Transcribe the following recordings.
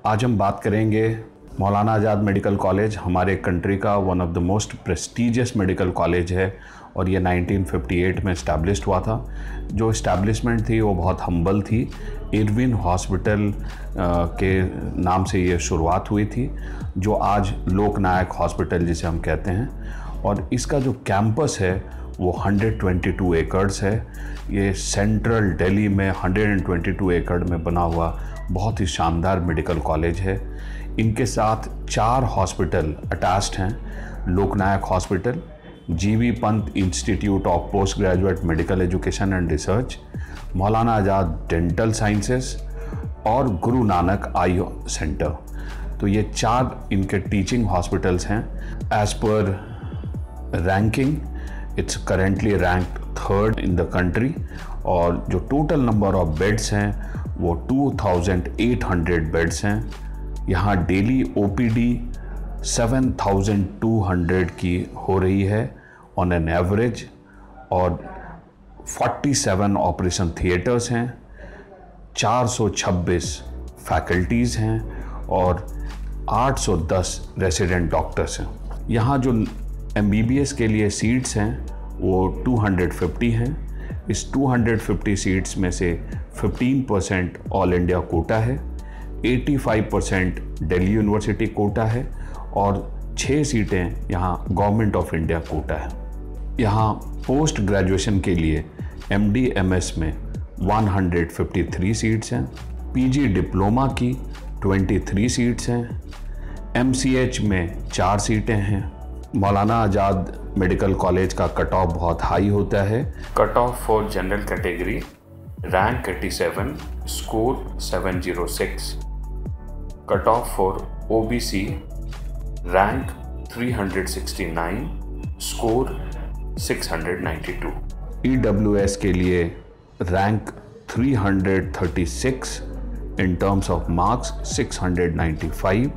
आज हम बात करेंगे मौलाना आज़ाद मेडिकल कॉलेज हमारे कंट्री का one of the most prestigious medical college है और ये 1958 में इस्टेब्लिश्ड हुआ था। जो इस्टेब्लिशमेंट थी वो बहुत हम्बल थी। इरविन हॉस्पिटल के नाम से ये शुरुआत हुई थी, जो आज लोकनायक हॉस्पिटल जिसे हम कहते हैं। और इसका जो कैंपस है वो 122 एकड़्स है। ये सेंट्रल दिल्ली में 122 एकड़ में बना हुआ बहुत ही शानदार मेडिकल कॉलेज है। इनके साथ 4 हॉस्पिटल अटैच्ड हैं। लोकनायक हॉस्पिटल, जीवी Pant institute of post graduate medical education and research, Maulana Azad dental sciences और गुरु नानक आई सेंटर। तो ये 4 इनके टीचिंग हॉस्पिटल्स हैं। As per ranking it's currently ranked 3rd in the country और जो टोटल नंबर ऑफ बेड्स हैं वो 2800 बेड्स हैं। यहाँ डेली ओपीडी 7200 की हो रही है ऑन एन एवरेज, और 47 ऑपरेशन थिएटर्स हैं, 426 फैकल्टीज़ हैं और 810 रेसिडेंट डॉक्टर्स हैं। यहाँ जो MBBS के लिए सीट्स हैं वो 250 हैं। इस 250 सीट्स में से 15% ऑल इंडिया कोटा है, 85% दिल्ली यूनिवर्सिटी कोटा है और 6 सीटें यहाँ गवर्नमेंट ऑफ इंडिया कोटा है। यहाँ पोस्ट ग्रेजुएशन के लिए MD MS में 153 सीट्स हैं, PG डिप्लोमा की 23 सीट्स हैं, MCH में 4 सीटें हैं। मौलाना आज़ाद मेडिकल कॉलेज का कट ऑफ बहुत हाई होता है। Cut off for general category rank 87, score 706। Cut off for OBC rank 369, score 692। EWS के लिए rank 336 in terms of marks 695।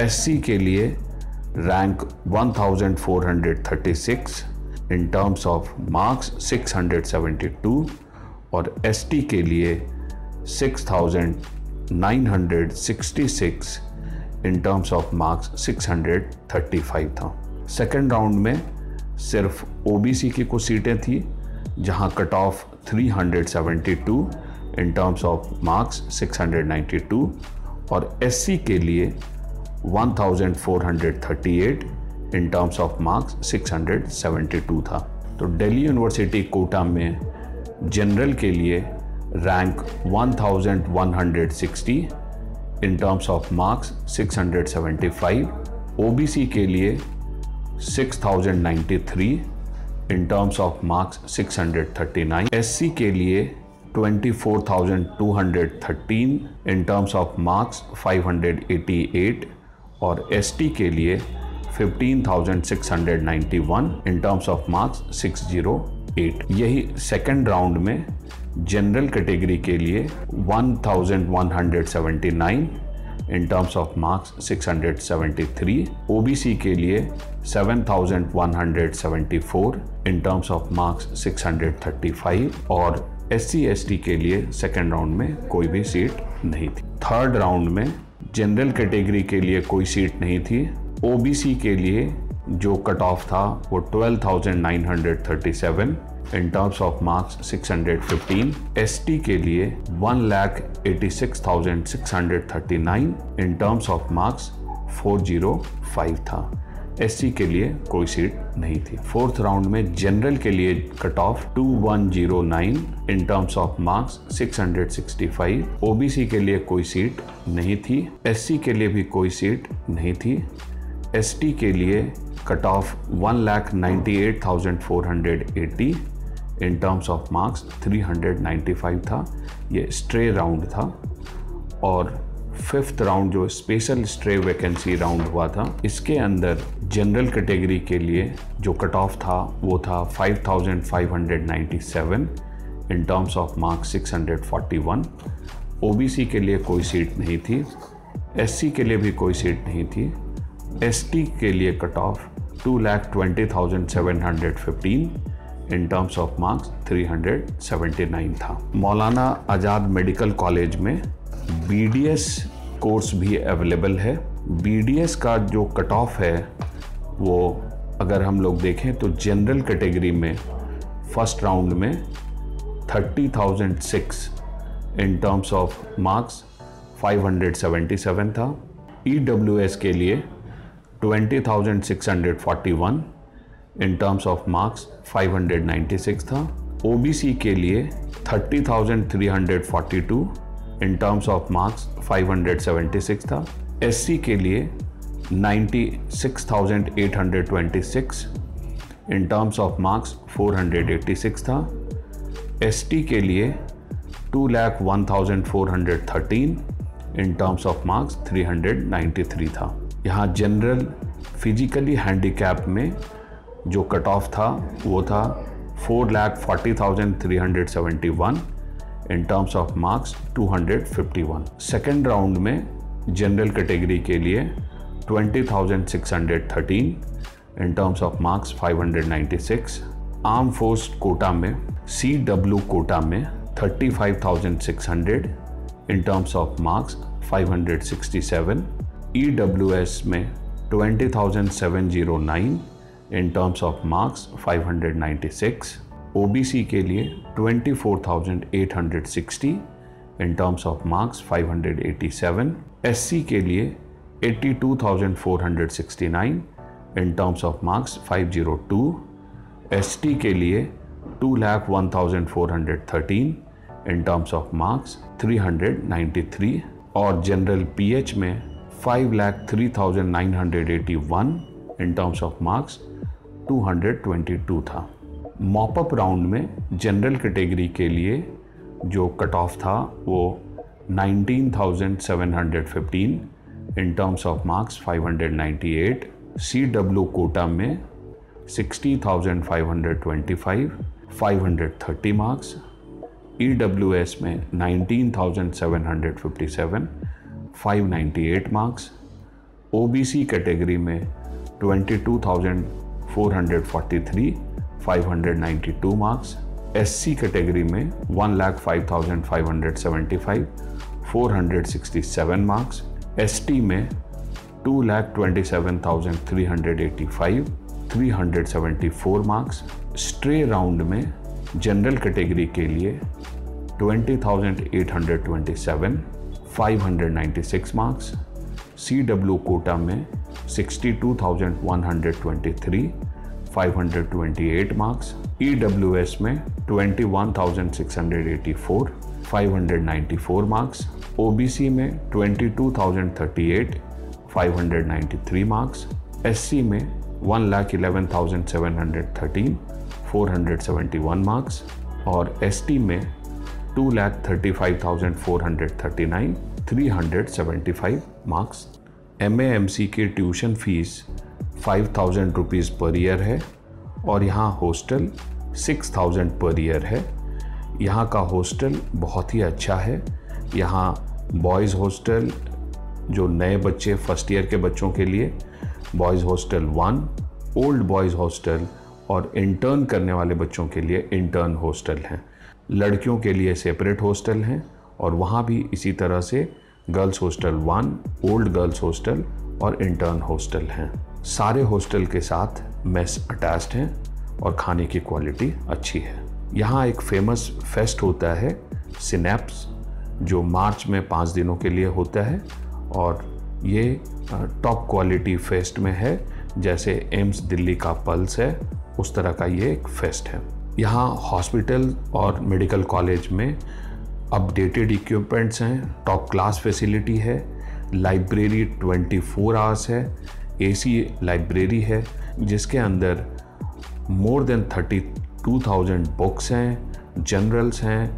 SC के लिए rank 1436 in terms of marks 672 और ST के लिए 6966 इन टर्म्स ऑफ मार्क्स 635 था। सेकेंड राउंड में सिर्फ OBC की कुछ सीटें थी, जहां cut off 372 in terms of marks 692 और SC के लिए 1438 इन टर्म्स ऑफ मार्क्स 672 था। तो दिल्ली यूनिवर्सिटी कोटा में जनरल के लिए rank 1160 in terms of marks 675, OBC के लिए 6093 इन टर्म्स ऑफ मार्क्स 639, SC के लिए 24,213 इन टर्म्स ऑफ मार्क्स 588 और ST के लिए 15,691 इन टर्म्स ऑफ मार्क्स 608। यही सेकेंड राउंड में जनरल कैटेगरी के लिए 1,179 इन टर्म्स ऑफ मार्क्स 673, OBC के लिए 7,174 इन टर्म्स ऑफ मार्क्स 635 और SC ST के लिए सेकेंड राउंड में कोई भी सीट नहीं थी। थर्ड राउंड में जनरल कैटेगरी के लिए कोई सीट नहीं थी। OBC के लिए जो कट ऑफ था वो 12,937 इन टर्म्स ऑफ मार्क्स 615, ST के लिए 1,86,639 इन टर्म्स ऑफ मार्क्स 405 था। SC के लिए कोई सीट नहीं थी। फोर्थ राउंड में जनरल के लिए cut off 2109 in terms of marks 665, OBC के लिए कोई सीट नहीं थी, SC के लिए भी कोई सीट नहीं थी, ST के लिए cut off 1,98,480 in terms of marks 395 था। ये स्ट्रे राउंड था। और फिफ्थ राउंड जो स्पेशल स्ट्रे वैकेंसी राउंड हुआ था, इसके अंदर जनरल कैटेगरी के लिए जो कट ऑफ था वो था 5,597 इन टर्म्स ऑफ मार्क्स 641, OBC के लिए कोई सीट नहीं थी, SC के लिए भी कोई सीट नहीं थी, ST के लिए cut off 2,20,715 in terms of marks 379 था। मौलाना आज़ाद मेडिकल कॉलेज में BDS कोर्स भी अवेलेबल है। BDS का जो कट ऑफ है वो अगर हम लोग देखें तो जनरल कैटेगरी में फर्स्ट राउंड में 30,006 इन टर्म्स ऑफ मार्क्स 577 था। EWS के लिए 20,641 इन टर्म्स ऑफ मार्क्स 596 था। OBC के लिए 30,342 इन टर्म्स ऑफ मार्क्स 576 था। SC के लिए 96,826 इन टर्म्स ऑफ मार्क्स 486 था। ST के लिए 2,01,413 इन टर्म्स ऑफ मार्क्स 393 था। यहाँ जनरल फिजिकली हैंडीकैप में जो कट ऑफ था वो था 4,40,371 in terms of marks 251। Second round में जनरल कैटेगरी के लिए 20,613 in terms of marks 596। Arm force quota में CW कोटा में 35,600 in terms of marks 567। EWS में 20,709 in terms of marks 596। OBC के लिए 24,860 in terms of marks 587। SC के लिए 82,469 in terms of marks 502। ST के लिए 2,01,413 इन टर्म्स ऑफ मार्क्स 393 और जनरल PH में 5,03,981 इन टर्म्स ऑफ मार्क्स 222 था। मॉपअप राउंड में जनरल कैटेगरी के लिए जो कट ऑफ था वो 19,715 in terms of marks 598। CW quota में 60,525 530 मार्क्स। EWS में 19,757 598 मार्क्स। OBC कैटेगरी में 22,443 592 मार्क्स। SC कैटेगरी में 1,05,575 467 मार्क्स। ST में 2,27,385 374 मार्क्स। स्ट्रे राउंड में जनरल कैटेगरी के लिए 20,827 596 मार्क्स। CW कोटा में 62,123 528 मार्क्स। EWS में 21,684 594 मार्क्स। OBC में 22,038 593 मार्क्स। SC में 1,11,713 471 मार्क्स और ST में 2,35,439 375 मार्क्स। MAMC की tuition fees 5,000 rupees per year है और यहाँ हॉस्टल 6,000 पर ईयर है। यहाँ का हॉस्टल बहुत ही अच्छा है। यहाँ बॉयज़ हॉस्टल जो नए बच्चे फर्स्ट ईयर के बच्चों के लिए, boys hostel 1, old boys hostel और इंटर्न करने वाले बच्चों के लिए इंटर्न हॉस्टल हैं। लड़कियों के लिए सेपरेट हॉस्टल हैं और वहाँ भी इसी तरह से girls hostel 1, old girls hostel और इंटर्न हॉस्टल हैं। सारे हॉस्टल के साथ मेस अटैच्ड हैं और खाने की क्वालिटी अच्छी है। यहाँ एक फेमस फेस्ट होता है सिनेप्स, जो मार्च में 5 दिनों के लिए होता है और ये टॉप क्वालिटी फेस्ट में है। जैसे एम्स दिल्ली का पल्स है उस तरह का ये एक फेस्ट है। यहाँ हॉस्पिटल और मेडिकल कॉलेज में अपडेटेड इक्विपमेंट्स हैं, टॉप क्लास फैसिलिटी है, लाइब्रेरी 24 आवर्स है, AC लाइब्रेरी है जिसके अंदर मोर देन 32,000 बुक्स हैं, जर्नल्स हैं,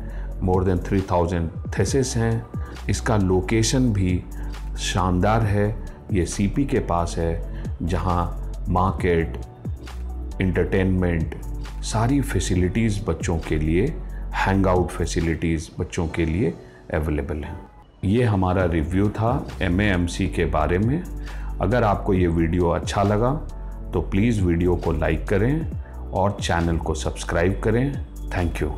मोर देन 3,000 थीसिस हैं। इसका लोकेशन भी शानदार है। ये CP के पास है जहाँ मार्केट, इंटरटेनमेंट, सारी फैसिलिटीज़ बच्चों के लिए, हैंग आउट फैसिलिटीज़ बच्चों के लिए अवेलेबल हैं। ये हमारा रिव्यू था MAMC के बारे में। अगर आपको ये वीडियो अच्छा लगा तो प्लीज़ वीडियो को लाइक करें और चैनल को सब्सक्राइब करें। Thank you.